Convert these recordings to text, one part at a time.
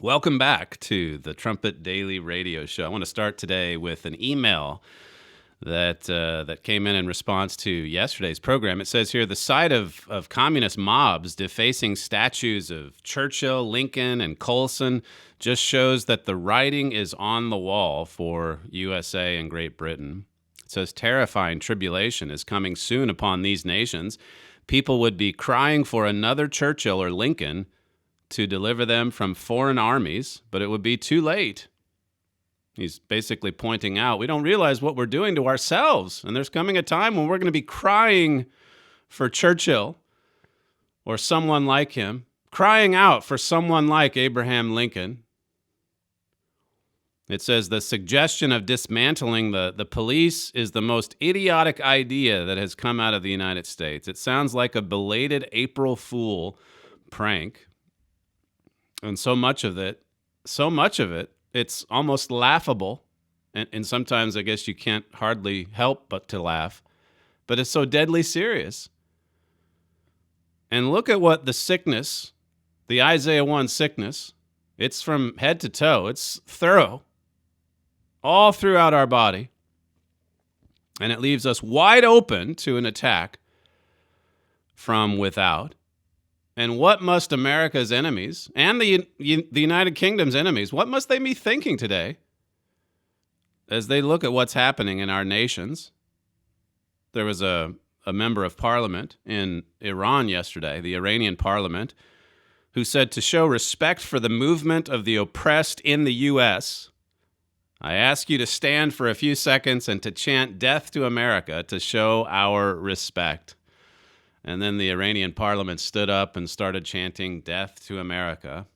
Welcome back to the Trumpet Daily radio show. I want to start today with an email that came in response to yesterday's program. It says here, the sight of communist mobs defacing statues of Churchill, Lincoln, and Colson just shows that the writing is on the wall for USA and Great Britain. It says terrifying tribulation is coming soon upon these nations. People would be crying for another Churchill or Lincoln to deliver them from foreign armies, but it would be too late. He's basically pointing out we don't realize what we're doing to ourselves, and there's coming a time when we're going to be crying for Churchill or someone like him, crying out for someone like Abraham Lincoln. It says the suggestion of dismantling the police is the most idiotic idea that has come out of the United States. It sounds like a belated April Fool prank. And so much of it, it's almost laughable. And sometimes I guess you can't hardly help but to laugh. But it's so deadly serious. And look at what the sickness, the Isaiah 1 sickness, it's from head to toe. It's thorough. All throughout our body. And it leaves us wide open to an attack from without. And what must America's enemies and the United Kingdom's enemies, what must they be thinking today as they look at what's happening in our nations? There was a member of parliament in Iran yesterday, the Iranian parliament, who said to show respect for the movement of the oppressed in the U.S., I ask you to stand for a few seconds and to chant death to America to show our respect. And then the Iranian parliament stood up and started chanting death to America.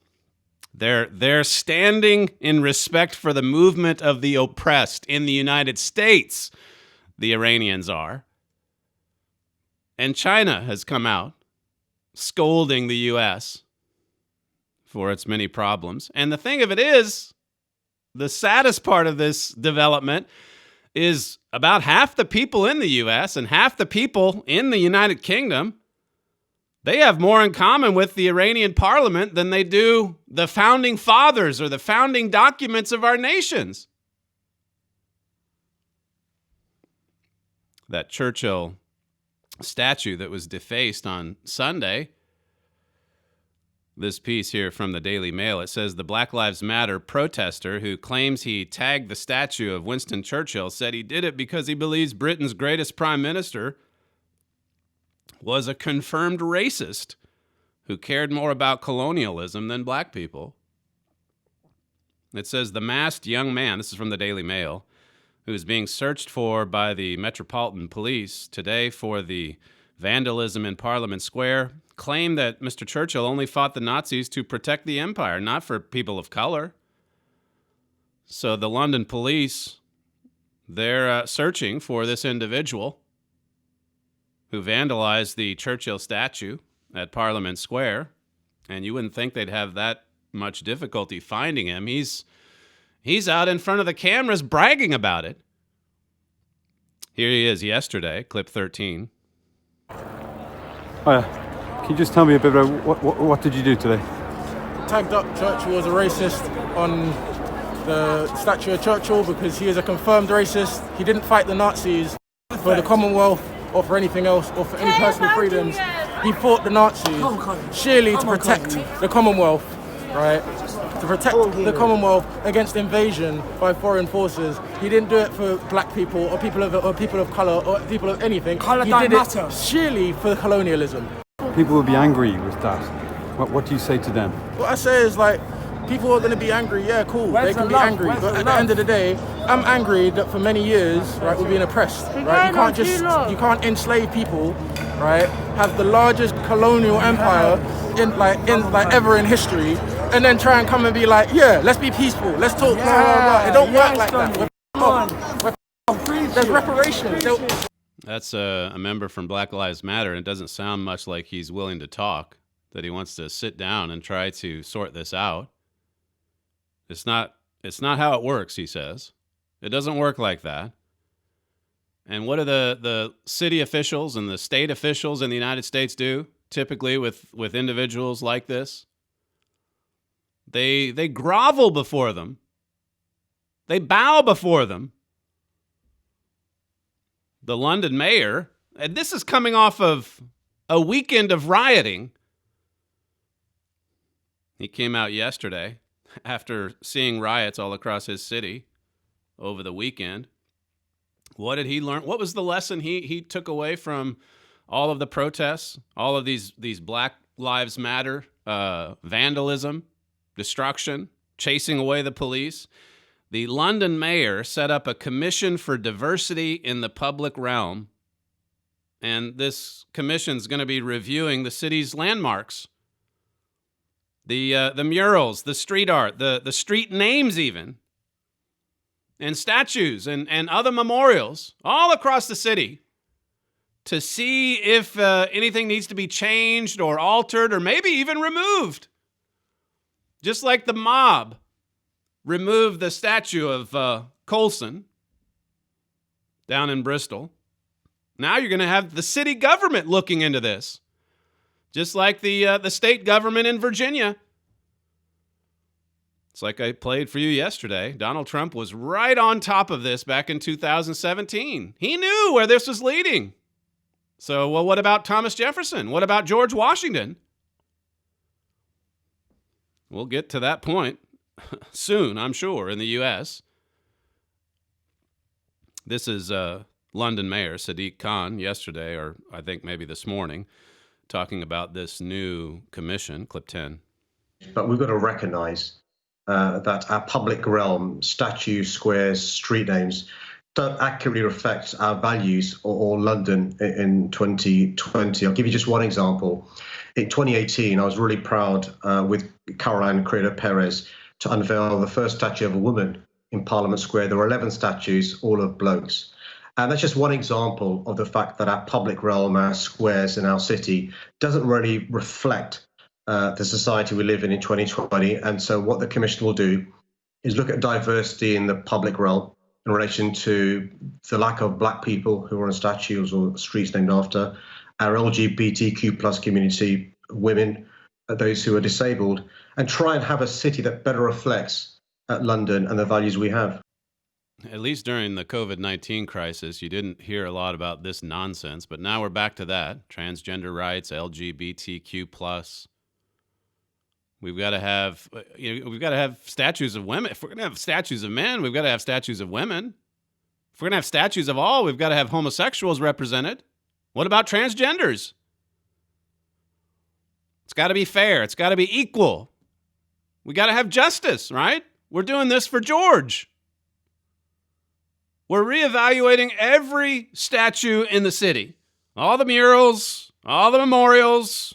They're standing in respect for the movement of the oppressed in the United States, the Iranians are. And China has come out scolding the U.S. for its many problems. And the thing of it is, the saddest part of this development is about half the people in the U.S. and half the people in the United Kingdom, they have more in common with the Iranian parliament than they do the founding fathers or the founding documents of our nations. That Churchill statue that was defaced on Sunday, this piece here from the Daily Mail, it says the Black Lives Matter protester who claims he tagged the statue of Winston Churchill said he did it because he believes Britain's greatest prime minister was a confirmed racist who cared more about colonialism than black people. It says the masked young man, this is from the Daily Mail, who is being searched for by the Metropolitan Police today for the vandalism in Parliament Square, claimed that Mr. Churchill only fought the Nazis to protect the empire, not for people of color. So the London police, they're searching for this individual who vandalized the Churchill statue at Parliament Square, and you wouldn't think they'd have that much difficulty finding him. He's out in front of the cameras bragging about it. Here he is yesterday, clip 13. Can you just tell me a bit about what did you do today? Tagged up Churchill as a racist on the statue of Churchill because he is a confirmed racist. He didn't fight the Nazis for the Commonwealth or for anything else or for any personal freedoms. He fought the Nazis sheerly to protect the Commonwealth, right? To protect the Commonwealth against invasion by foreign forces. He didn't do it for black people or people of color or people of anything. Color he don't did matter. it sheerly for colonialism. People will be angry with that. What do you say to them? What I say is like, people are going to be angry, yeah, cool, they can be angry, but at the end of the day, I'm angry that for many years, right, we're being oppressed, right? You can't enslave people, right? Have the largest colonial empire in ever in history, and then try and come and be like, yeah, let's be peaceful, let's talk, blah, blah, blah. It don't work like that. There's reparations. That's a member from Black Lives Matter, and it doesn't sound much like he's willing to talk, that he wants to sit down and try to sort this out. It's not how it works, he says. It doesn't work like that. And what do the city officials and the state officials in the United States do, typically with individuals like this? They grovel before them. They bow before them. The London mayor, and this is coming off of a weekend of rioting. He came out yesterday after seeing riots all across his city over the weekend. What did he learn? What was the lesson he took away from all of the protests, all of these Black Lives Matter, vandalism, destruction, chasing away the police? The London mayor set up a commission for diversity in the public realm, and this commission is going to be reviewing the city's landmarks, the murals, the street art, the street names even, and statues and other memorials all across the city to see if anything needs to be changed or altered or maybe even removed. Just like the mob removed the statue of Colson down in Bristol. Now you're going to have the city government looking into this, just like the state government in Virginia. It's like I played for you yesterday. Donald Trump was right on top of this back in 2017. He knew where this was leading. So, well, what about Thomas Jefferson? What about George Washington? We'll get to that point soon, I'm sure, in the U.S. This is London Mayor Sadiq Khan yesterday, or I think maybe this morning, talking about this new commission, clip 10. But we've got to recognize that our public realm, statues, squares, street names, don't accurately reflect our values or London in 2020. I'll give you just one example. In 2018, I was really proud with Caroline Credo Perez to unveil the first statue of a woman in Parliament Square. There were 11 statues, all of blokes. And that's just one example of the fact that our public realm, our squares in our city doesn't really reflect the society we live in 2020. And so what the Commission will do is look at diversity in the public realm in relation to the lack of Black people who are on statues or streets named after, our LGBTQ plus community, women, those who are disabled, and try and have a city that better reflects London and the values we have. At least during the COVID-19 crisis, you didn't hear a lot about this nonsense, but now we're back to that. Transgender rights, LGBTQ plus. We've got to have, we've got to have statues of women. If we're going to have statues of men, we've got to have statues of women. If we're going to have statues of all, we've got to have homosexuals represented. What about transgenders? It's got to be fair. It's got to be equal. We got to have justice, right? We're doing this for George. We're reevaluating every statue in the city. All the murals, all the memorials,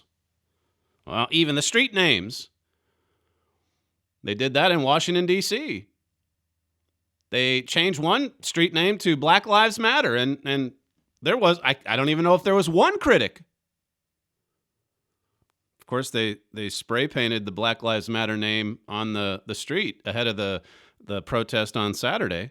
well, even the street names. They did that in Washington, D.C. They changed one street name to Black Lives Matter, and there was, I don't even know if there was one critic. Of course, they spray painted the Black Lives Matter name on the street ahead of the protest on Saturday.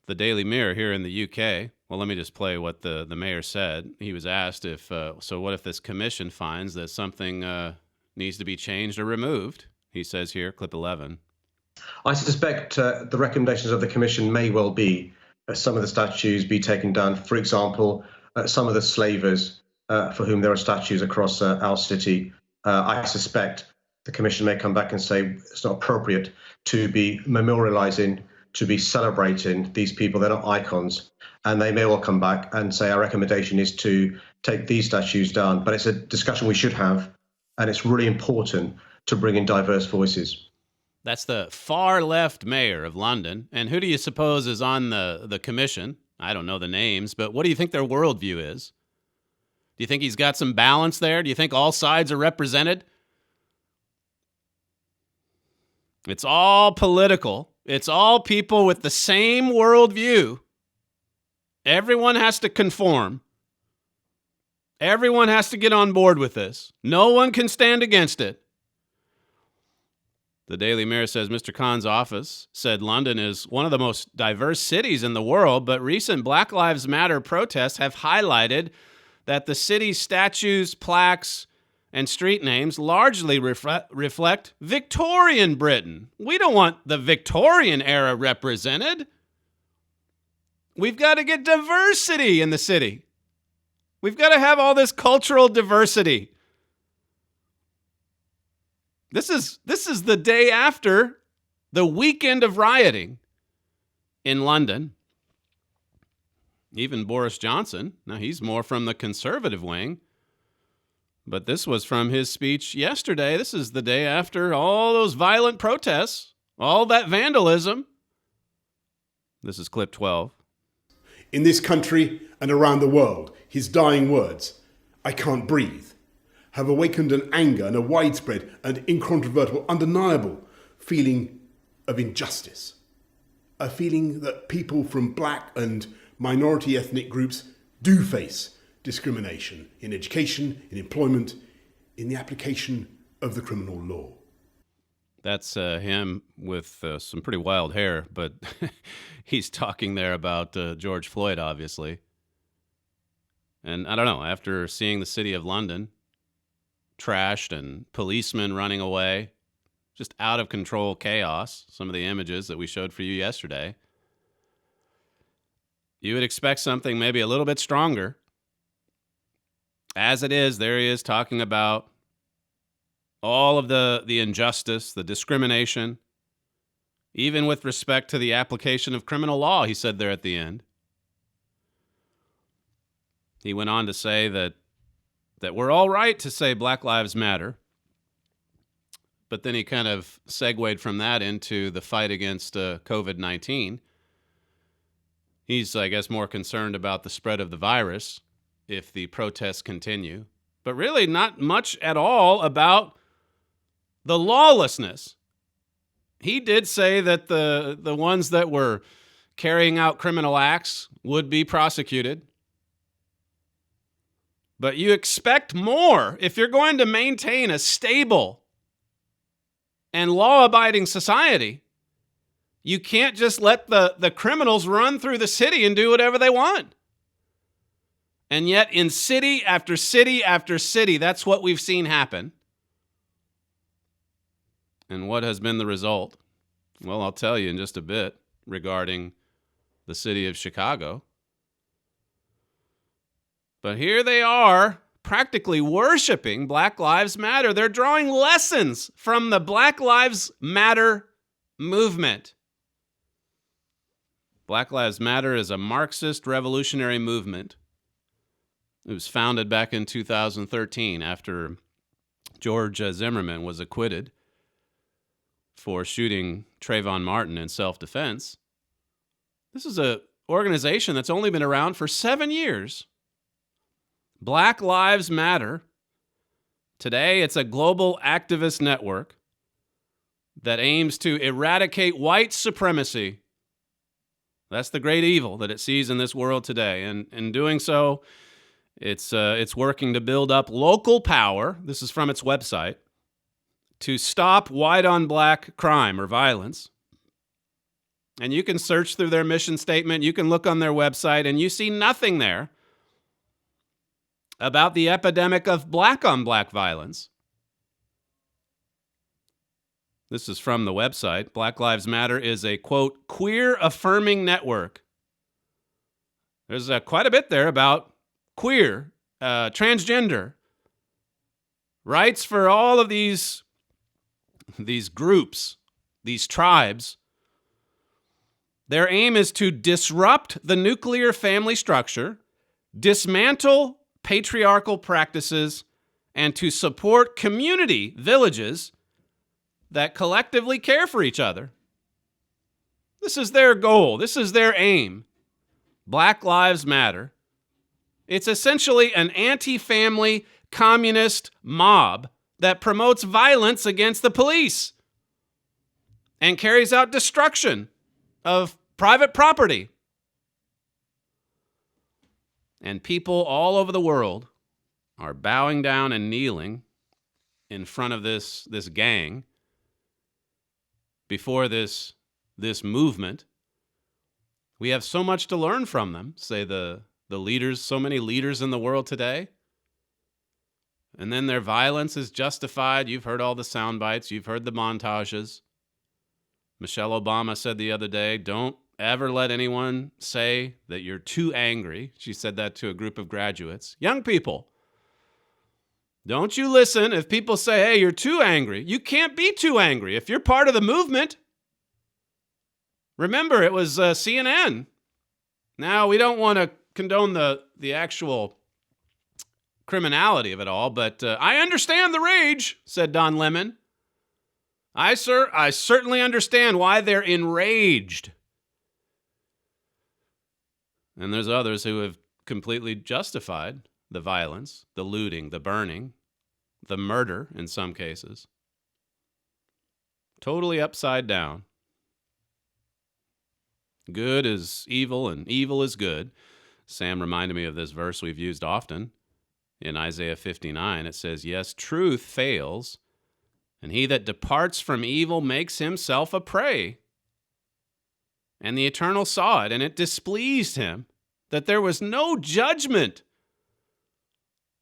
The Daily Mirror here in the UK. Well, let me just play what the mayor said. He was asked if, so what if this commission finds that something needs to be changed or removed? He says here, clip 11. I suspect the recommendations of the commission may well be some of the statues be taken down. For example, some of the slavers for whom there are statues across our city. I suspect the commission may come back and say it's not appropriate to be memorializing, to be celebrating these people. They're not icons. And they may well come back and say our recommendation is to take these statues down. But it's a discussion we should have. And it's really important to bring in diverse voices. That's the far left mayor of London. And who do you suppose is on the commission? I don't know the names, but what do you think their worldview is? Do you think he's got some balance there? Do you think all sides are represented? It's all political. It's all people with the same worldview. Everyone has to conform. Everyone has to get on board with this. No one can stand against it. The Daily Mirror says Mr. Khan's office said London is one of the most diverse cities in the world, but recent Black Lives Matter protests have highlighted that the city's statues, plaques, and street names largely reflect Victorian Britain. We don't want the Victorian era represented. We've got to get diversity in the city. We've got to have all this cultural diversity. This is the day after the weekend of rioting in London. Even Boris Johnson, now he's more from the conservative wing, but this was from his speech yesterday. This is the day after all those violent protests, all that vandalism. This is clip 12. In this country and around the world, his dying words, "I can't breathe," have awakened an anger and a widespread and incontrovertible, undeniable feeling of injustice. A feeling that people from black and minority ethnic groups do face discrimination in education, in employment, in the application of the criminal law. That's him with some pretty wild hair, but he's talking there about George Floyd, obviously. And I don't know, after seeing the city of London trashed and policemen running away, just out of control chaos, some of the images that we showed for you yesterday, you would expect something maybe a little bit stronger. As it is, there he is talking about all of the injustice, the discrimination, even with respect to the application of criminal law, he said there at the end. He went on to say that we're all right to say Black Lives Matter, but then he kind of segued from that into the fight against COVID-19. He's, I guess, more concerned about the spread of the virus if the protests continue, but really not much at all about the lawlessness. He did say that the ones that were carrying out criminal acts would be prosecuted. But you expect more if you're going to maintain a stable and law-abiding society. You can't just let the criminals run through the city and do whatever they want. And yet in city after city after city, that's what we've seen happen. And what has been the result? Well, I'll tell you in just a bit regarding the city of Chicago. But here they are practically worshiping Black Lives Matter. They're drawing lessons from the Black Lives Matter movement. Black Lives Matter is a Marxist revolutionary movement. It was founded back in 2013 after George Zimmerman was acquitted for shooting Trayvon Martin in self-defense. This is an organization that's only been around for 7 years. Black Lives Matter. Today, it's a global activist network that aims to eradicate white supremacy. That's the great evil that it sees in this world today. And in doing so, it's working to build up local power. This is from its website. To stop white-on-black crime or violence. And you can search through their mission statement. You can look on their website, and you see nothing there about the epidemic of black-on-black violence. This is from the website. Black Lives Matter is a, quote, queer-affirming network. There's quite a bit there about queer, transgender, rights for all of these groups, these tribes. Their aim is to disrupt the nuclear family structure, dismantle patriarchal practices, and to support community villages that collectively care for each other. This is their goal. This is their aim. Black Lives Matter. It's essentially an anti-family communist mob that promotes violence against the police and carries out destruction of private property. And people all over the world are bowing down and kneeling in front of this gang before this movement. We have so much to learn from them, say the leaders, so many leaders in the world today. And then their violence is justified. You've heard all the sound bites. You've heard the montages. Michelle Obama said the other day, don't ever let anyone say that you're too angry. She said that to a group of graduates. Young people, don't you listen if people say, hey, you're too angry. You can't be too angry if you're part of the movement. Remember, it was CNN. Now, we don't want to condone the actual criminality of it all, but I understand the rage, said Don Lemon. I certainly understand why they're enraged. And there's others who have completely justified the violence, the looting, the burning, the murder in some cases. Totally upside down. Good is evil and evil is good. Sam reminded me of this verse we've used often. In Isaiah 59, it says, yes, truth fails, and he that departs from evil makes himself a prey. And the Eternal saw it, and it displeased him that there was no judgment.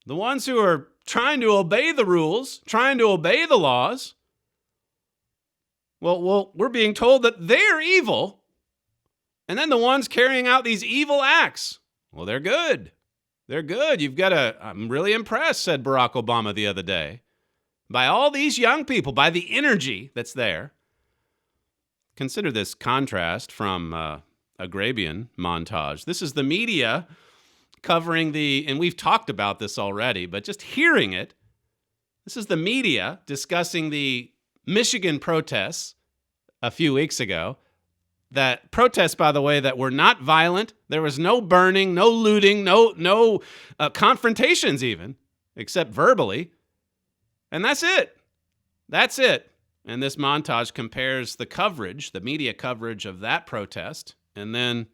The ones who are trying to obey the rules, trying to obey the laws, well, we're being told that they're evil. And then the ones carrying out these evil acts, well, they're good. They're good. I'm really impressed, said Barack Obama the other day, by all these young people, by the energy that's there. Consider this contrast from Agrabian montage. This is the media covering and we've talked about this already, but just hearing it, this is the media discussing the Michigan protests a few weeks ago. That protests, by the way, that were not violent. There was no burning, no looting, no confrontations even, except verbally. And that's it. That's it. And this montage compares the coverage, the media coverage of that protest, and then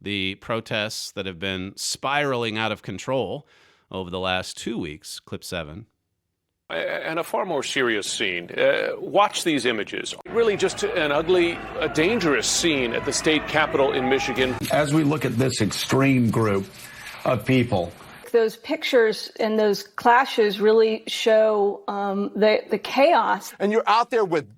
the protests that have been spiraling out of control over the last 2 weeks. Clip 7. And a far more serious scene. Watch these images. Really just an ugly, dangerous scene at the state capitol in Michigan. As we look at this extreme group of people, those pictures and those clashes really show the chaos. And you're out there with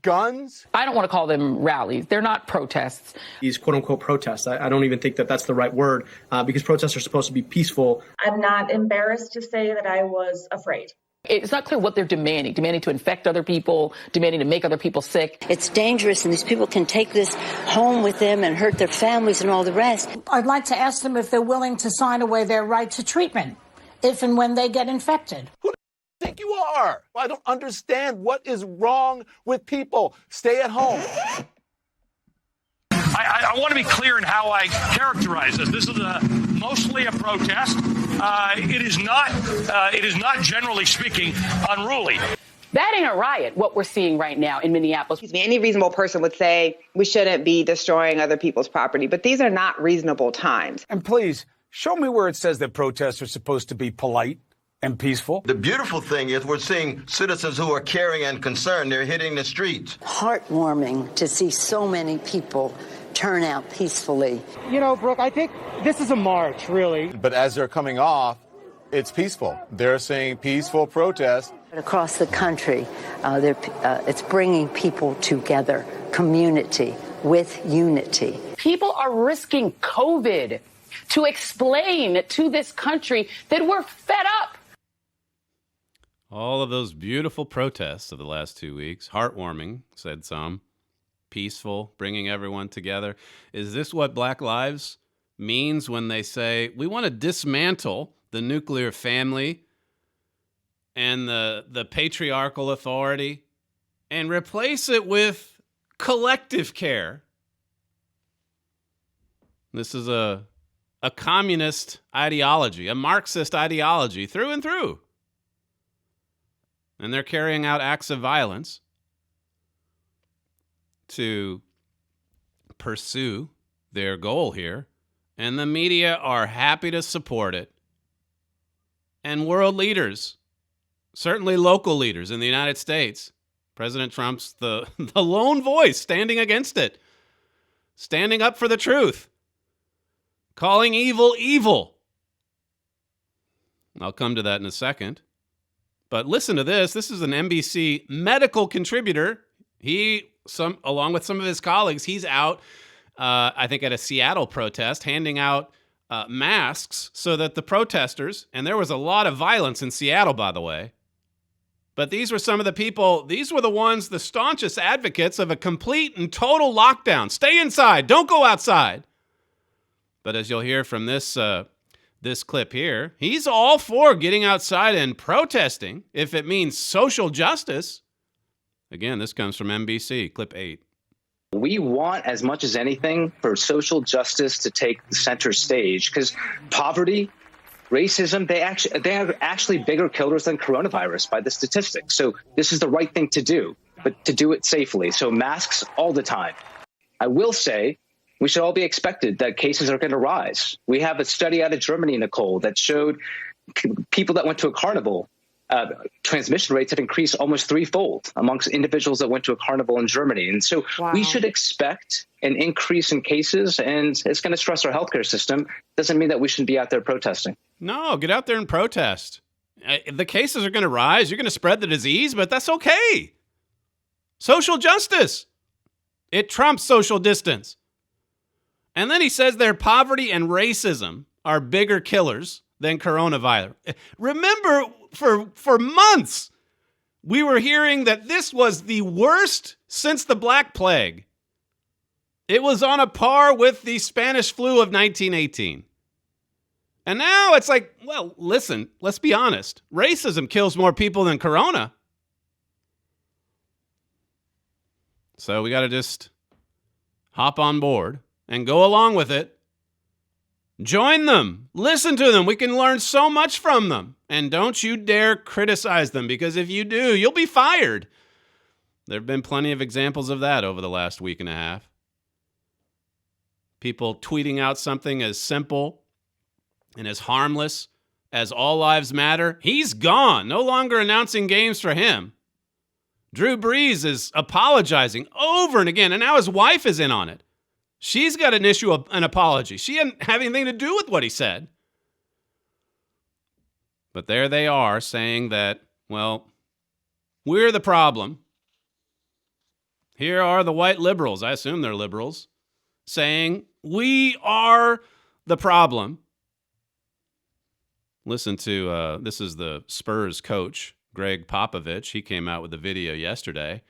guns? I don't want to call them rallies. They're not protests. These quote-unquote protests, I don't even think that that's the right word, because protests are supposed to be peaceful. I'm not embarrassed to say that I was afraid. It's not clear what they're demanding to infect other people, demanding to make other people sick. It's dangerous, and these people can take this home with them and hurt their families and all the rest. I'd like to ask them if they're willing to sign away their right to treatment if and when they get infected. Who do you think you are? I don't understand what is wrong with people. Stay at home. I want to be clear in how I characterize this. This is mostly a protest. It is not, generally speaking, unruly. That ain't a riot, what we're seeing right now in Minneapolis. Any reasonable person would say we shouldn't be destroying other people's property, but these are not reasonable times. And please, show me where it says that protests are supposed to be polite and peaceful. The beautiful thing is we're seeing citizens who are caring and concerned. They're hitting the streets. Heartwarming to see so many people turn out peacefully. You know, Brooke, I think this is a march, really. But as they're coming off, it's peaceful. They're saying peaceful protest. Across the country, it's bringing people together, community with unity. People are risking COVID to explain to this country that we're fed up. All of those beautiful protests of the last 2 weeks, heartwarming, said some. Peaceful, bringing everyone together. Is this what Black Lives means when they say, we want to dismantle the nuclear family and the patriarchal authority and replace it with collective care? This is a communist ideology, a Marxist ideology through and through. And they're carrying out acts of violence to pursue their goal here, and the media are happy to support it. And world leaders, certainly local leaders in the United States, President Trump's the lone voice standing against it, standing up for the truth, calling evil evil. I'll come to that in a second. But listen to this. This is an NBC medical contributor. Along with some of his colleagues, he's out, I think, at a Seattle protest, handing out masks so that the protesters, and there was a lot of violence in Seattle, by the way, but these were some of the people, these were the ones, the staunchest advocates of a complete and total lockdown. Stay inside. Don't go outside. But as you'll hear from this clip here, he's all for getting outside and protesting if it means social justice. Again, this comes from NBC, clip 8. We want, as much as anything, for social justice to take the center stage, because poverty, racism, they are actually bigger killers than coronavirus by the statistics. So this is the right thing to do, but to do it safely. So masks all the time. I will say we should all be expected that cases are going to rise. We have a study out of Germany, Nicole, that showed people that went to a carnival, transmission rates have increased almost threefold amongst individuals that went to a carnival in Germany. And so we should expect an increase in cases, and it's going to stress our healthcare system. Doesn't mean that we shouldn't be out there protesting. No, get out there and protest. The cases are going to rise. You're going to spread the disease, but that's okay. Social justice. It trumps social distance. And then he says their poverty and racism are bigger killers than coronavirus. Remember, for months, we were hearing that this was the worst since the Black Plague. It was on a par with the Spanish flu of 1918. And now it's like, well, listen, let's be honest. Racism kills more people than corona. So we got to just hop on board and go along with it. Join them. Listen to them. We can learn so much from them. And don't you dare criticize them, because if you do, you'll be fired. There have been plenty of examples of that over the last week and a half. People tweeting out something as simple and as harmless as all lives matter. He's gone. No longer announcing games for him. Drew Brees is apologizing over and again, and now his wife is in on it. She's got an issue of an apology. She didn't have anything to do with what he said. But there they are saying that, well, we're the problem. Here are the white liberals, I assume they're liberals, saying we are the problem. Listen to, this is the Spurs coach, Greg Popovich. He came out with a video yesterday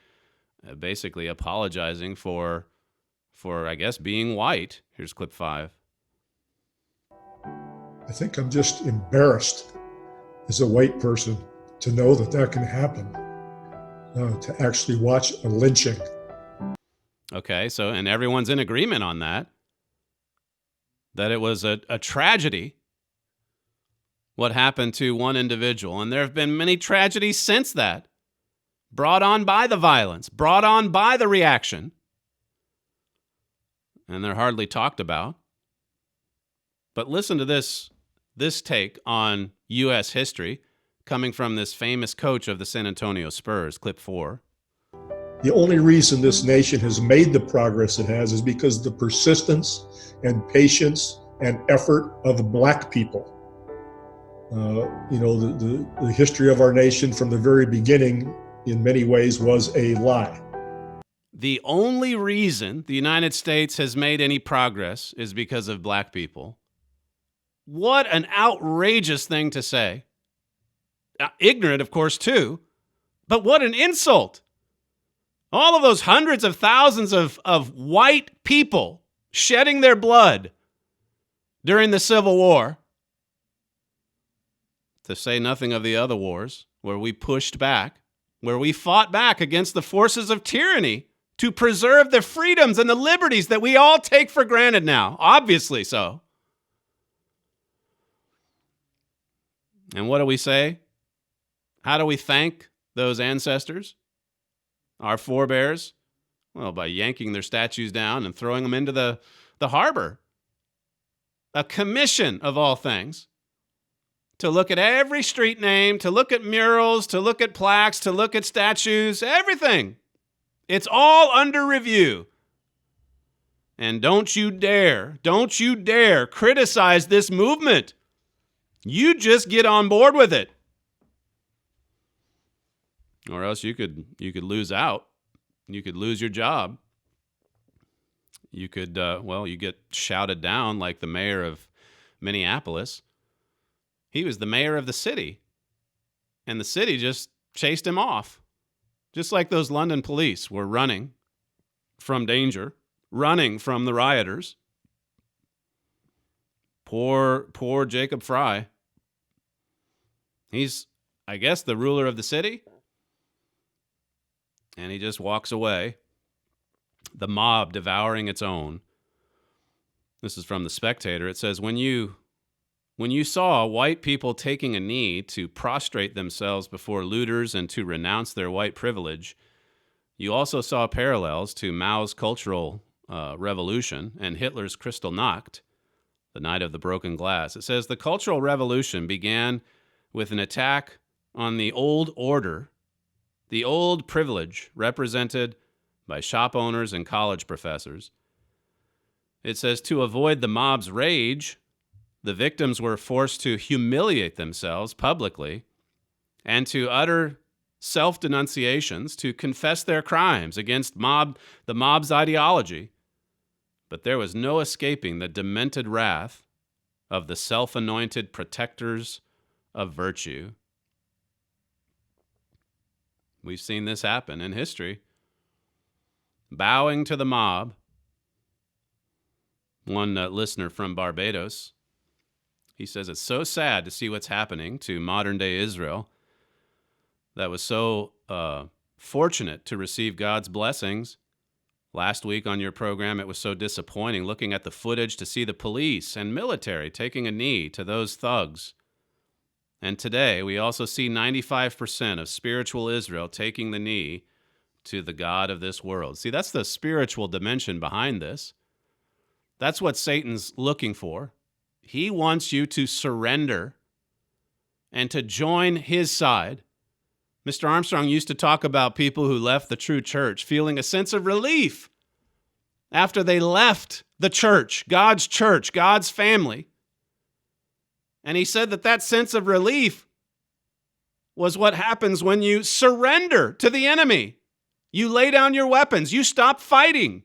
basically apologizing for, I guess, being white. Here's clip 5. I think I'm just embarrassed as a white person to know that that can happen, to actually watch a lynching. Okay, so, and everyone's in agreement on that it was a tragedy what happened to one individual. And there have been many tragedies since that, brought on by the violence, brought on by the reaction. And they're hardly talked about. But listen to this take on U.S. history coming from this famous coach of the San Antonio Spurs, clip 4. The only reason this nation has made the progress it has is because of the persistence and patience and effort of Black people. The history of our nation from the very beginning, in many ways, was a lie. The only reason the United States has made any progress is because of Black people. What an outrageous thing to say. Ignorant, of course, too, but what an insult. All of those hundreds of thousands of white people shedding their blood during the Civil War, to say nothing of the other wars where we pushed back, where we fought back against the forces of tyranny to preserve the freedoms and the liberties that we all take for granted now, obviously so. And what do we say? How do we thank those ancestors, our forebears? Well, by yanking their statues down and throwing them into the harbor. A commission, of all things, to look at every street name, to look at murals, to look at plaques, to look at statues, everything. It's all under review. And don't you dare criticize this movement. You just get on board with it. Or else you could lose out. You could lose your job. You could, you get shouted down like the mayor of Minneapolis. He was the mayor of the city. And the city just chased him off. Just like those London police were running from danger, running from the rioters. Poor Jacob Fry. He's, I guess, the ruler of the city. And he just walks away. The mob devouring its own. This is from The Spectator. It says, when you saw white people taking a knee to prostrate themselves before looters and to renounce their white privilege, you also saw parallels to Mao's Cultural Revolution and Hitler's Kristallnacht, the Night of the Broken Glass. It says, the Cultural Revolution began with an attack on the old order, the old privilege represented by shop owners and college professors. It says, to avoid the mob's rage, the victims were forced to humiliate themselves publicly and to utter self-denunciations, to confess their crimes against the mob's ideology. But there was no escaping the demented wrath of the self-anointed protectors of virtue. We've seen this happen in history. Bowing to the mob. One listener from Barbados, he says it's so sad to see what's happening to modern-day Israel that was so fortunate to receive God's blessings. Last week on your program, it was so disappointing looking at the footage to see the police and military taking a knee to those thugs. And today, we also see 95% of spiritual Israel taking the knee to the God of this world. See, that's the spiritual dimension behind this. That's what Satan's looking for. He wants you to surrender and to join his side. Mr. Armstrong used to talk about people who left the true church feeling a sense of relief after they left the church, God's family. And he said that sense of relief was what happens when you surrender to the enemy. You lay down your weapons. You stop fighting.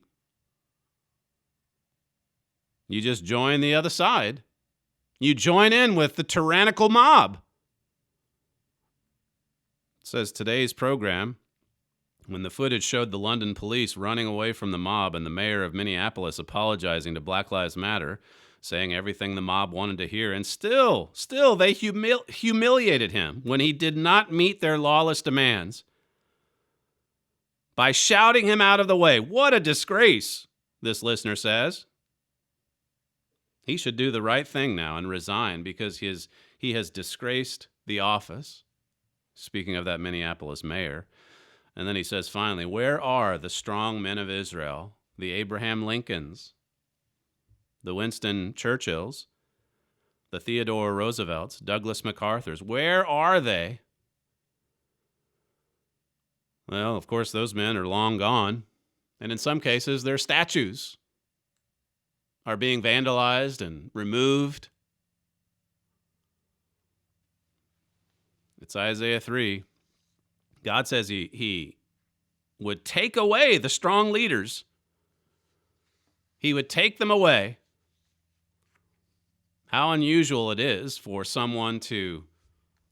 You just join the other side. You join in with the tyrannical mob. It says today's program, when the footage showed the London police running away from the mob and the mayor of Minneapolis apologizing to Black Lives Matter, saying everything the mob wanted to hear, and still they humiliated him when he did not meet their lawless demands by shouting him out of the way. What a disgrace, this listener says. He should do the right thing now and resign because he has disgraced the office. Speaking of that Minneapolis mayor. And then he says finally, where are the strong men of Israel, the Abraham Lincolns, the Winston Churchills, the Theodore Roosevelts, Douglas MacArthurs? Where are they? Well, of course, those men are long gone. And in some cases, their statues are being vandalized and removed. It's Isaiah 3. God says he would take away the strong leaders. He would take them away. How unusual it is for someone to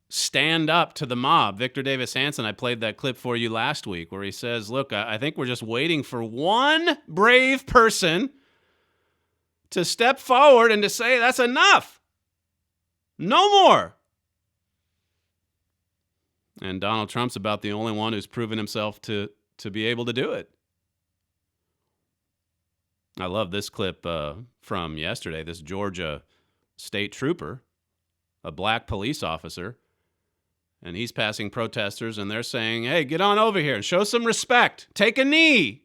stand up to the mob. Victor Davis Hanson, I played that clip for you last week where he says, look, I think we're just waiting for one brave person to step forward and to say, that's enough. No more. And Donald Trump's about the only one who's proven himself to be able to do it. I love this clip from yesterday, this Georgia state trooper, a black police officer, and he's passing protesters, and they're saying, hey, get on over here and show some respect. Take a knee.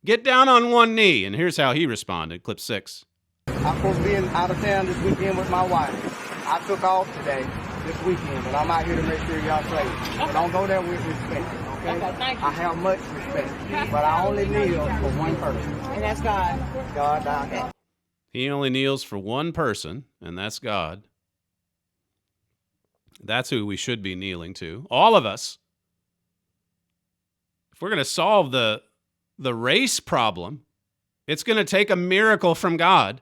Get down on one knee. And here's how he responded, clip 6. I'm supposed to be out of town this weekend with my wife. I took off today, this weekend, but I'm out here to make sure y'all safe. So don't go there with respect, okay? Thank you. I have much respect, but I only kneel for one person. And that's God. God, okay. He only kneels for one person, and that's God. That's who we should be kneeling to. All of us. If we're going to solve the race problem, it's going to take a miracle from God.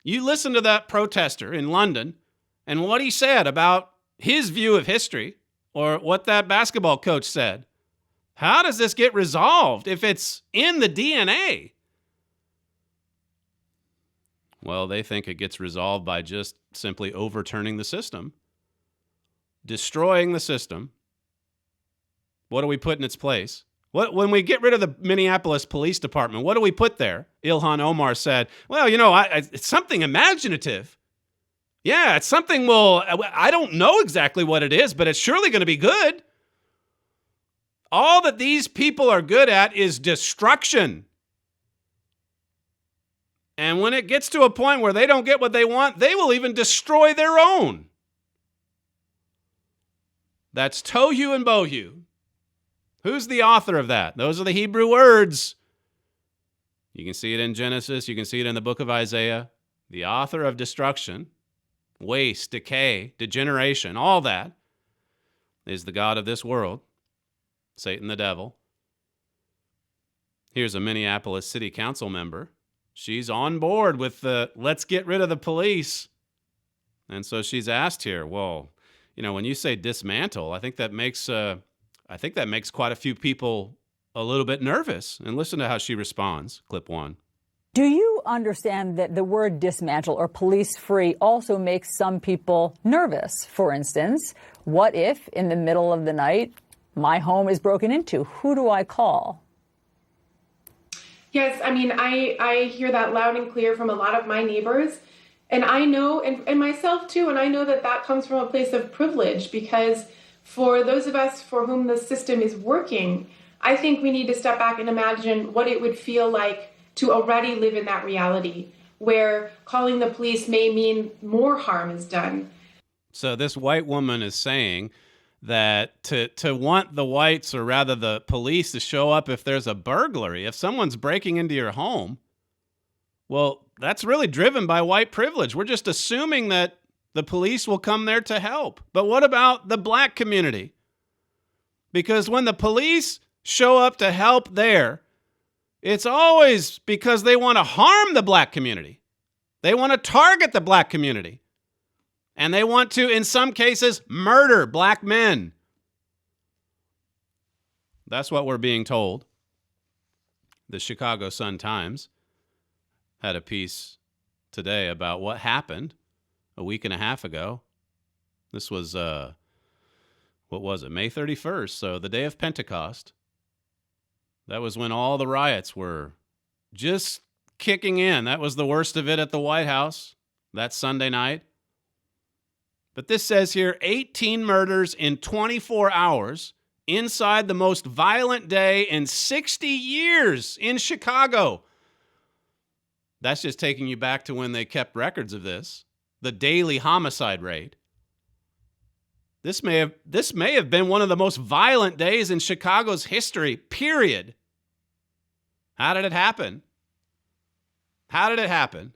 You listen to that protester in London and what he said about his view of history, or what that basketball coach said. How does this get resolved if it's in the DNA? Well, they think it gets resolved by just simply overturning the system, destroying the system. What do we put in its place? When we get rid of the Minneapolis Police Department, what do we put there? Ilhan Omar said, well, it's something imaginative. Yeah, it's something I don't know exactly what it is, but it's surely going to be good. All that these people are good at is destruction. And when it gets to a point where they don't get what they want, they will even destroy their own. That's tohu and bohu. Who's the author of that? Those are the Hebrew words. You can see it in Genesis. You can see it in the book of Isaiah. The author of destruction, waste, decay, degeneration, all that is the god of this world, Satan the devil. Here's a Minneapolis City Council member. She's on board with the let's get rid of the police. And so she's asked here, well, when you say dismantle, I think that makes quite a few people a little bit nervous. And listen to how she responds. Clip 1. Do you understand that the word dismantle or police free also makes some people nervous? For instance, what if in the middle of the night my home is broken into? Who do I call? Yes, I hear that loud and clear from a lot of my neighbors. And I know, and myself too, and I know that comes from a place of privilege, because for those of us for whom the system is working, I think we need to step back and imagine what it would feel like to already live in that reality, where calling the police may mean more harm is done. So this white woman is saying that to want the whites, or rather the police, to show up if there's a burglary, if someone's breaking into your home, well, that's really driven by white privilege. We're just assuming that the police will come there to help. But what about the black community? Because when the police show up to help there, it's always because they want to harm the black community. They want to target the black community. And they want to, in some cases, murder black men. That's what we're being told. The Chicago Sun-Times had a piece today about what happened a week and a half ago. This was, what was it, May 31st, so the day of Pentecost. That was when all the riots were just kicking in. That was the worst of it at the White House that Sunday night. But this says here, 18 murders in 24 hours inside the most violent day in 60 years in Chicago. That's just taking you back to when they kept records of this. The daily homicide rate. This may have been one of the most violent days in Chicago's history, period. How did it happen? How did it happen?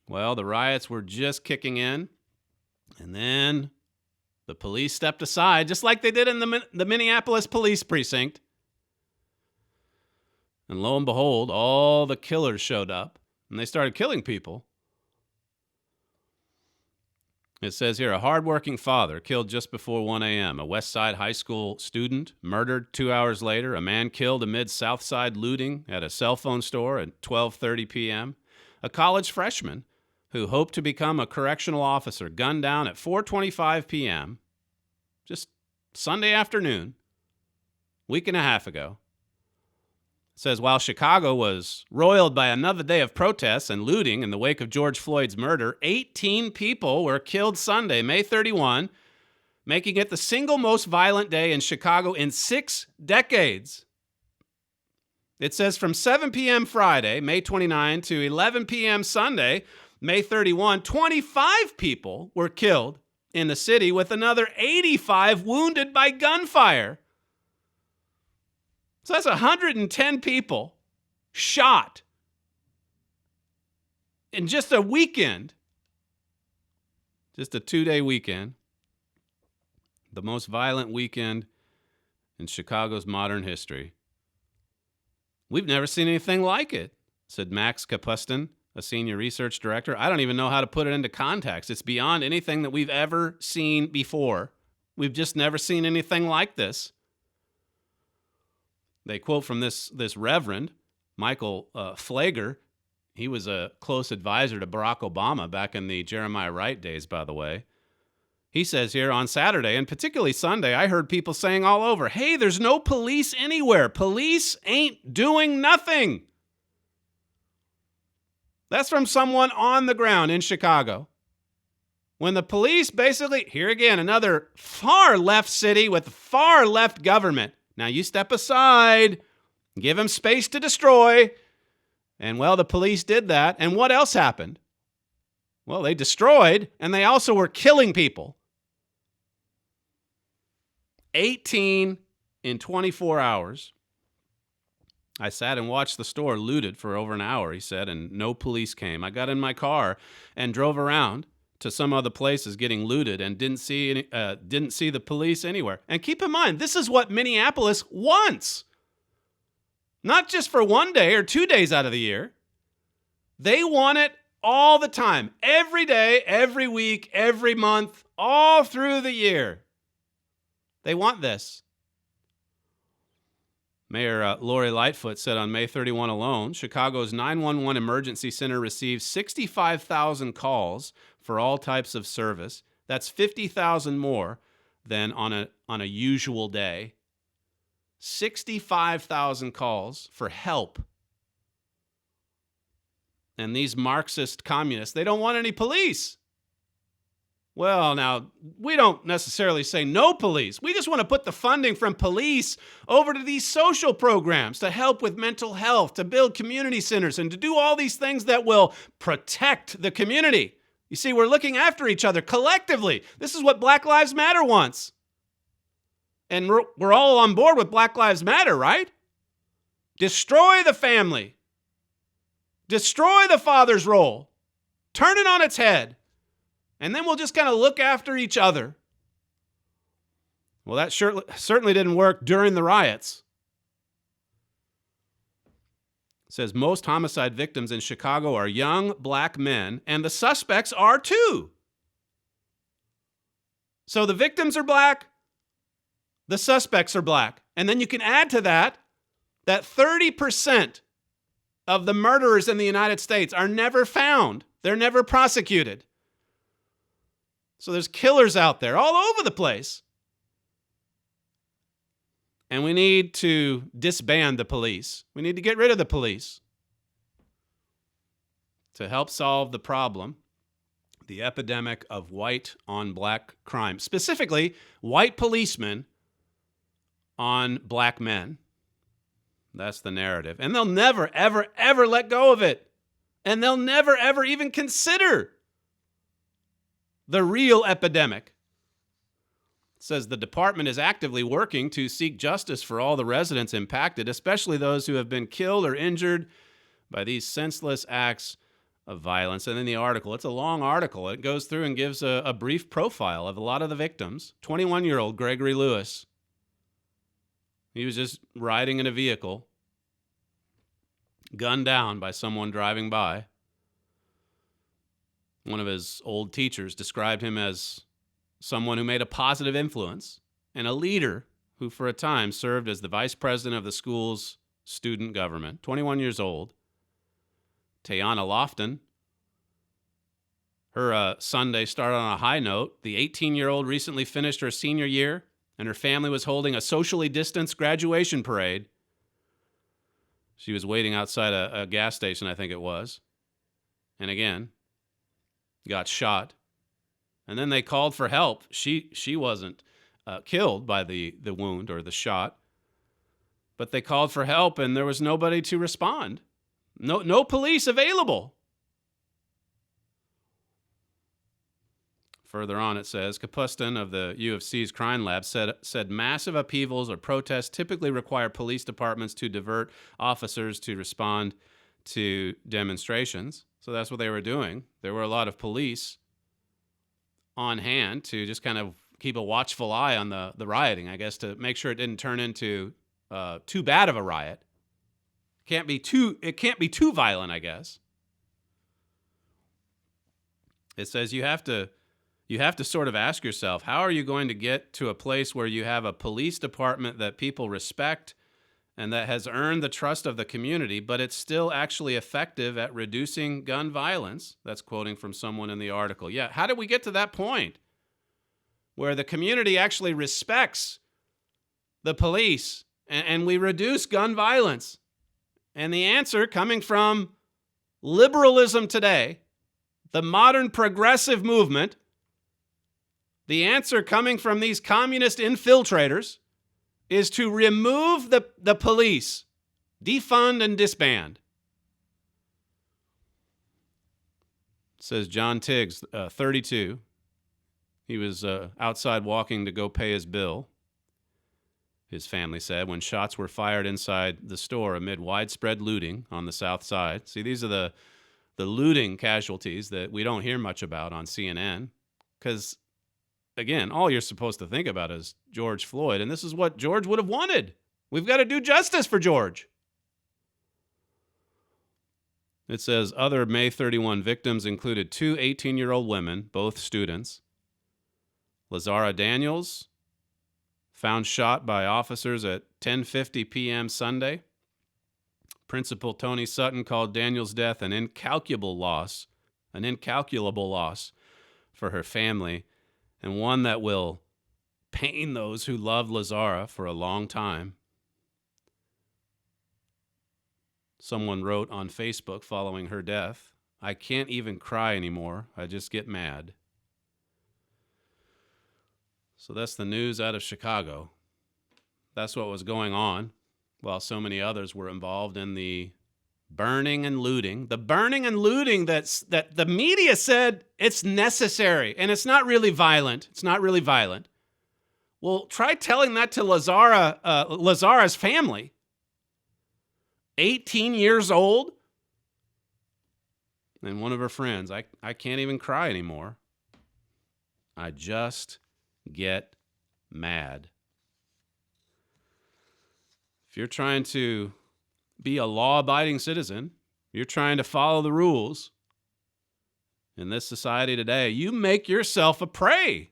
Well, the riots were just kicking in, and then the police stepped aside, just like they did in the Minneapolis police precinct. And lo and behold, all the killers showed up, and they started killing people. It says here, a hardworking father killed just before 1 a.m. A West Side High School student murdered 2 hours later. A man killed amid South Side looting at a cell phone store at 12:30 p.m. A college freshman who hoped to become a correctional officer gunned down at 4:25 p.m. just Sunday afternoon, week and a half ago. It says, while Chicago was roiled by another day of protests and looting in the wake of George Floyd's murder, 18 people were killed Sunday, May 31, making it the single most violent day in Chicago in 6 decades. It says from 7 p.m. Friday, May 29, to 11 p.m. Sunday, May 31, 25 people were killed in the city, with another 85 wounded by gunfire. So that's 110 people shot in just a weekend. Just a 2-day weekend. The most violent weekend in Chicago's modern history. We've never seen anything like it, said Max Kapustin, a senior research director. I don't even know how to put it into context. It's beyond anything that we've ever seen before. We've just never seen anything like this. They quote from this reverend, Michael Flager. He was a close advisor to Barack Obama back in the Jeremiah Wright days, by the way. He says here, on Saturday, and particularly Sunday, I heard people saying all over, hey, there's no police anywhere. Police ain't doing nothing. That's from someone on the ground in Chicago. When the police basically, here again, another far left city with far left government. Now you step aside, give them space to destroy. And well, the police did that. And what else happened? Well, they destroyed, and they also were killing people. 18 in 24 hours. I sat and watched the store looted for over an hour, he said, and no police came. I got in my car and drove around to some other places getting looted and didn't see the police anywhere. And keep in mind, this is what Minneapolis wants. Not just for 1 day or 2 days out of the year. They want it all the time, every day, every week, every month, all through the year. They want this. Mayor Lori Lightfoot said on May 31 alone, Chicago's 911 emergency center received 65,000 calls for all types of service. That's 50,000 more than on a usual day. 65,000 calls for help. And these Marxist communists, they don't want any police. Well, now, we don't necessarily say no police. We just want to put the funding from police over to these social programs to help with mental health, to build community centers, and to do all these things that will protect the community. You see, we're looking after each other collectively. This is what Black Lives Matter wants. And we're all on board with Black Lives Matter, right? Destroy the family. Destroy the father's role. Turn it on its head. And then we'll just kind of look after each other. Well, that certainly didn't work during the riots. It says most homicide victims in Chicago are young black men, and the suspects are too. So the victims are black, the suspects are black. And then you can add to that 30% of the murderers in the United States are never found. They're never prosecuted. So there's killers out there all over the place. And we need to disband the police. We need to get rid of the police to help solve the problem, the epidemic of white on black crime, specifically white policemen on black men. That's the narrative. And they'll never, ever, ever let go of it. And they'll never, ever even consider the real epidemic. It says the department is actively working to seek justice for all the residents impacted, especially those who have been killed or injured by these senseless acts of violence. And in the article, it's a long article. It goes through and gives a brief profile of a lot of the victims. 21-year-old Gregory Lewis. He was just riding in a vehicle, gunned down by someone driving by. One of his old teachers described him as someone who made a positive influence and a leader who for a time served as the vice president of the school's student government. 21 years old. Tayana Lofton. Her Sunday started on a high note. The 18-year-old recently finished her senior year, and her family was holding a socially distanced graduation parade. She was waiting outside a gas station, I think it was. And again, got shot. And then they called for help. She wasn't killed by the wound or the shot, but they called for help and there was nobody to respond. No police available. Further on, it says, Kapustin of the U of C's crime lab said massive upheavals or protests typically require police departments to divert officers to respond to demonstrations. So that's what they were doing. There were a lot of police on hand to just kind of keep a watchful eye on the rioting, I guess, to make sure it didn't turn into too bad of a riot. It can't be too violent, I guess. It says you have to sort of ask yourself, how are you going to get to a place where you have a police department that people respect and that has earned the trust of the community, but it's still actually effective at reducing gun violence? That's quoting from someone in the article. Yeah, how did we get to that point where the community actually respects the police and we reduce gun violence? And the answer coming from liberalism today, the modern progressive movement, the answer coming from these communist infiltrators is to remove the police, defund and disband. Says John Tiggs, 32. He was outside walking to go pay his bill, his family said, when shots were fired inside the store amid widespread looting on the south side. See, these are the looting casualties that we don't hear much about on CNN because, again, all you're supposed to think about is George Floyd, and this is what George would have wanted. We've got to do justice for George. It says other May 31 victims included two 18-year-old women, both students. Lazara Daniels, found shot by officers at 10:50 p.m. Sunday. Principal Tony Sutton called Daniels' death an incalculable loss for her family, and one that will pain those who loved Lazara for a long time. Someone wrote on Facebook following her death, "I can't even cry anymore. I just get mad." So that's the news out of Chicago. That's what was going on while so many others were involved in the burning and looting. The burning and looting that the media said it's necessary and it's not really violent. It's not really violent. Well, try telling that to Lazara's family. 18 years old. And one of her friends, I can't even cry anymore. I just get mad. If you're trying to be a law-abiding citizen, you're trying to follow the rules in this society today, you make yourself a prey.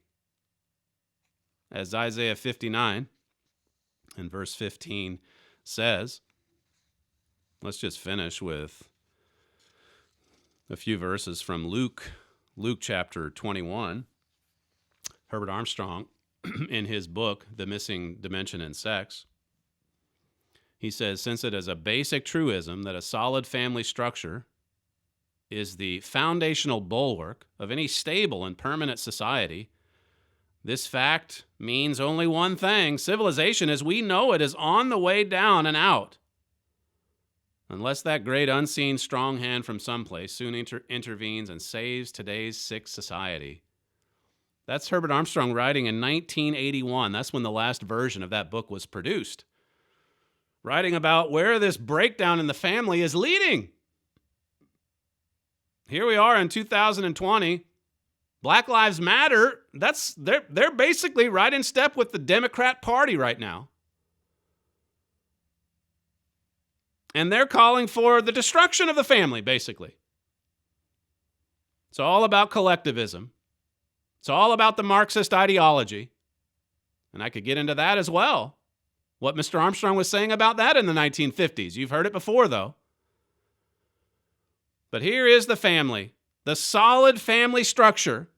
As Isaiah 59 and verse 15 says. Let's just finish with a few verses from Luke chapter 21. Herbert Armstrong, in his book, The Missing Dimension in Sex, he says, since it is a basic truism that a solid family structure is the foundational bulwark of any stable and permanent society, this fact means only one thing. Civilization as we know it is on the way down and out. Unless that great unseen strong hand from someplace soon intervenes and saves today's sick society. That's Herbert Armstrong writing in 1981. That's when the last version of that book was produced. Writing about where this breakdown in the family is leading. Here we are in 2020. Black Lives Matter, they're basically right in step with the Democrat Party right now. And they're calling for the destruction of the family, basically. It's all about collectivism. It's all about the Marxist ideology. And I could get into that as well. What Mr. Armstrong was saying about that in the 1950s. You've heard it before, though. But here is the family, the solid family structure,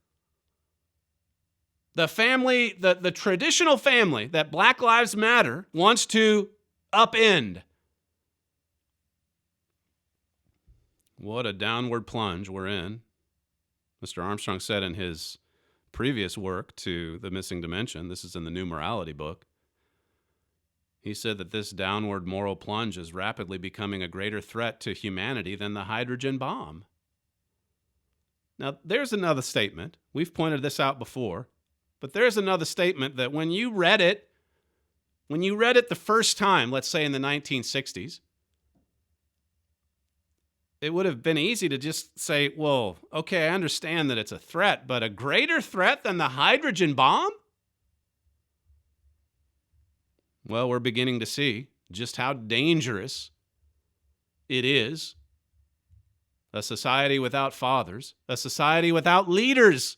the family, the traditional family that Black Lives Matter wants to upend. What a downward plunge we're in. Mr. Armstrong said in his previous work to The Missing Dimension, this is in the New Morality book, he said that this downward moral plunge is rapidly becoming a greater threat to humanity than the hydrogen bomb. Now, there's another statement. We've pointed this out before, but there's another statement that when you read it the first time, let's say in the 1960s, it would have been easy to just say, well, okay, I understand that it's a threat, but a greater threat than the hydrogen bomb? Well, we're beginning to see just how dangerous it is. A society without fathers, a society without leaders,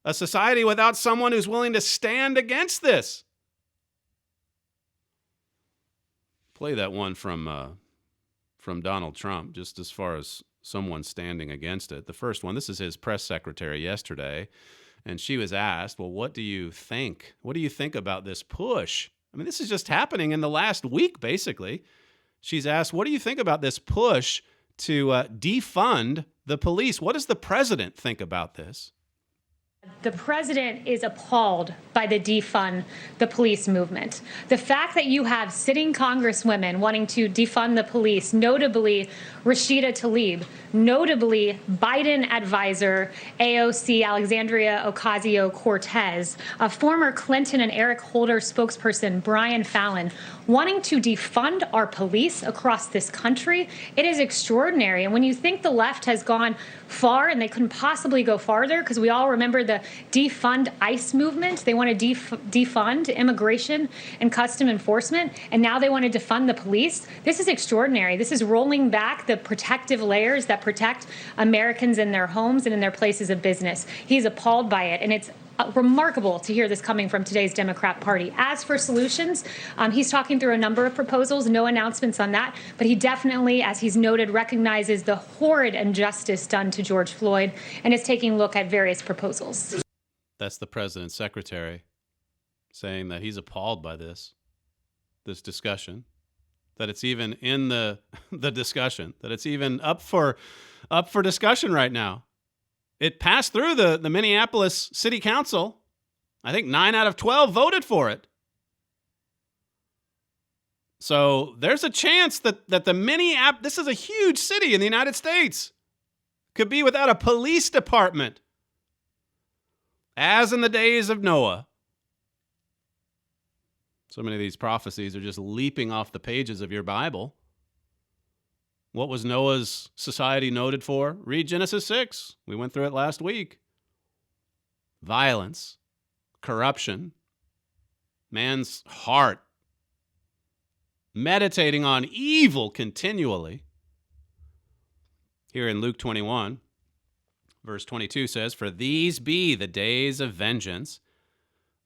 a society without someone who's willing to stand against this. Play that one from Donald Trump, just as far as someone standing against it. The first one, this is his press secretary yesterday, and she was asked, well, what do you think? What do you think about this push? I mean, this is just happening in the last week, basically. She's asked, what do you think about this push to defund the police? What does the president think about this? The president is appalled by the defund the police movement. The fact that you have sitting congresswomen wanting to defund the police, notably Rashida Tlaib, notably Biden advisor AOC Alexandria Ocasio-Cortez, a former Clinton and Eric Holder spokesperson Brian Fallon, wanting to defund our police across this country, it is extraordinary. And when you think the left has gone far, and they couldn't possibly go farther, because we all remember the defund ICE movement. They want to defund immigration and custom enforcement, and now they want to defund the police. This is extraordinary. This is rolling back the protective layers that protect Americans in their homes and in their places of business. He's appalled by it, and it's remarkable to hear this coming from today's Democrat Party. As for solutions, he's talking through a number of proposals, no announcements on that, but he definitely, as he's noted, recognizes the horrid injustice done to George Floyd and is taking a look at various proposals. That's the president's secretary saying that he's appalled by this discussion, that it's even in the discussion, that it's even up for discussion right now. It passed through the Minneapolis City Council. I think 9 out of 12 voted for it. So there's a chance that the this is a huge city in the United States, could be without a police department, as in the days of Noah. So many of these prophecies are just leaping off the pages of your Bible. What was Noah's society noted for? Read Genesis 6. We went through it last week. Violence, corruption, man's heart meditating on evil continually. Here in Luke 21, verse 22 says, "For these be the days of vengeance,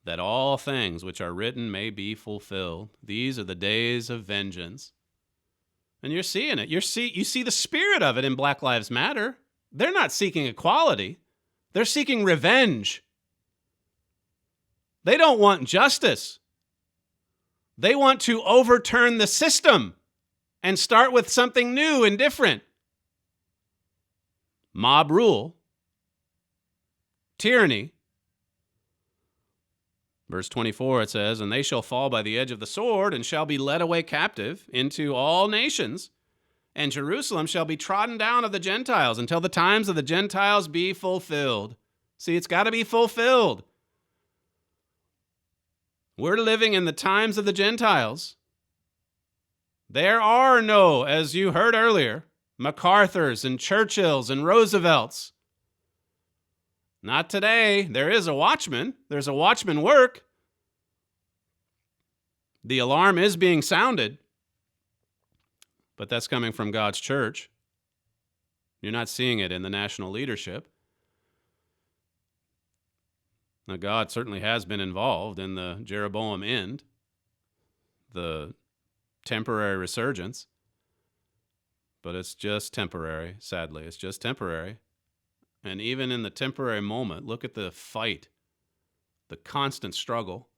that all things which are written may be fulfilled." These are the days of vengeance. And you're seeing it. You see the spirit of it in Black Lives Matter. They're not seeking equality. They're seeking revenge. They don't want justice. They want to overturn the system and start with something new and different. Mob rule. Tyranny. Verse 24, it says, "And they shall fall by the edge of the sword, and shall be led away captive into all nations. And Jerusalem shall be trodden down of the Gentiles, until the times of the Gentiles be fulfilled." See, it's got to be fulfilled. We're living in the times of the Gentiles. There are no, as you heard earlier, MacArthur's and Churchill's and Roosevelt's. Not today. There is a watchman. There's a watchman work. The alarm is being sounded, but that's coming from God's church. You're not seeing it in the national leadership. Now, God certainly has been involved in the Jeroboam end, the temporary resurgence, but it's just temporary, sadly. It's just temporary. And even in the temporary moment, look at the fight, the constant struggle.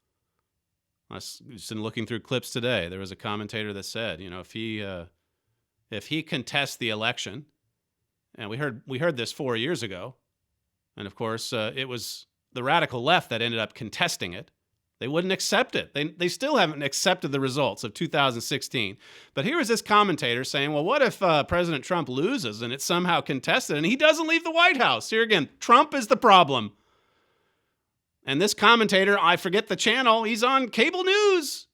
I was just looking through clips today. There was a commentator that said, if he contests the election, and we heard this 4 years ago, and of course it was the radical left that ended up contesting it. They wouldn't accept it. They still haven't accepted the results of 2016. But here is this commentator saying, well, what if President Trump loses and it's somehow contested and he doesn't leave the White House? Here again, Trump is the problem. And this commentator, I forget the channel, he's on cable news.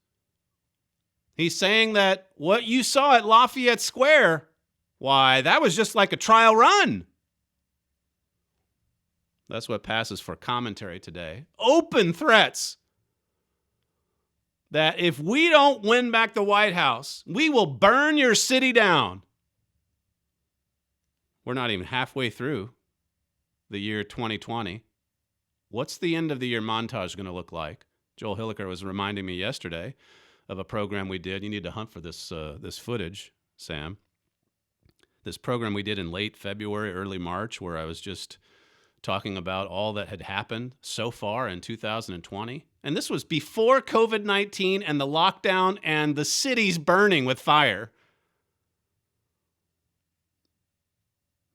He's saying that what you saw at Lafayette Square Why, that was just like a trial run. That's what passes for commentary today. Open threats that if we don't win back the White House, we will burn your city down. We're not even halfway through the year 2020. What's the end of the year montage going to look like? Joel Hilliker was reminding me yesterday of a program we did. You need to hunt for this footage, Sam. This program we did in late February, early March, where I was just talking about all that had happened so far in 2020. And this was before COVID-19 and the lockdown and the cities burning with fire.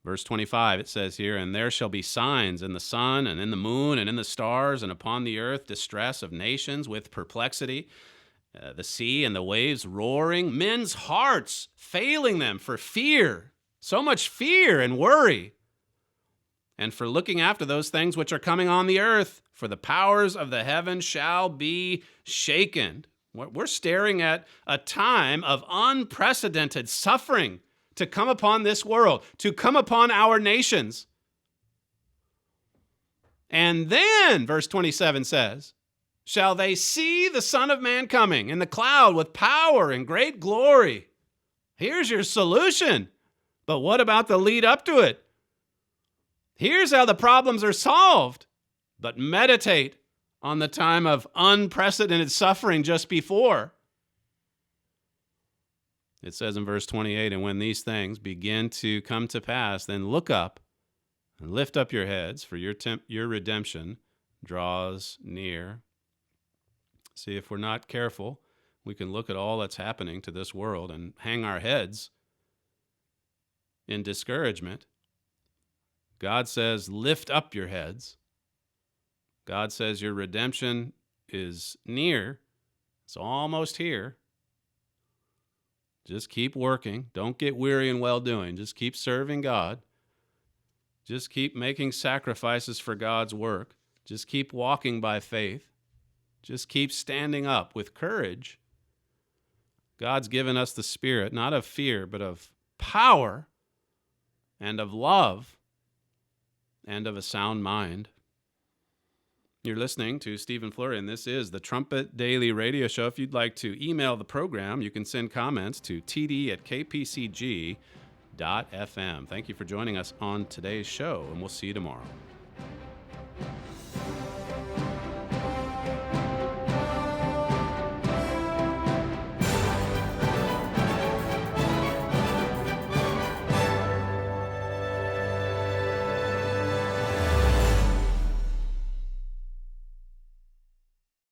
Verse 25, it says here, "And there shall be signs in the sun and in the moon and in the stars, and upon the earth distress of nations with perplexity, the sea and the waves roaring, men's hearts failing them for fear." So much fear and worry. "And for looking after those things which are coming on the earth, for the powers of the heavens shall be shaken." We're staring at a time of unprecedented suffering to come upon this world, to come upon our nations. And then, verse 27 says, "Shall they see the Son of Man coming in the cloud with power and great glory." Here's your solution. But what about the lead up to it? Here's how the problems are solved. But meditate on the time of unprecedented suffering just before. It says in verse 28, "And when these things begin to come to pass, then look up and lift up your heads, for your redemption draws near." See, if we're not careful, we can look at all that's happening to this world and hang our heads in discouragement. God says, lift up your heads. God says your redemption is near. It's almost here. Just keep working. Don't get weary in well-doing. Just keep serving God. Just keep making sacrifices for God's work. Just keep walking by faith. Just keep standing up with courage. God's given us the spirit, not of fear, but of power and of love and of a sound mind. You're listening to Stephen Flurry, and this is the Trumpet Daily radio show. If you'd like to email the program, you can send comments to td@kpcg.fm. Thank you for joining us on today's show, and we'll see you tomorrow.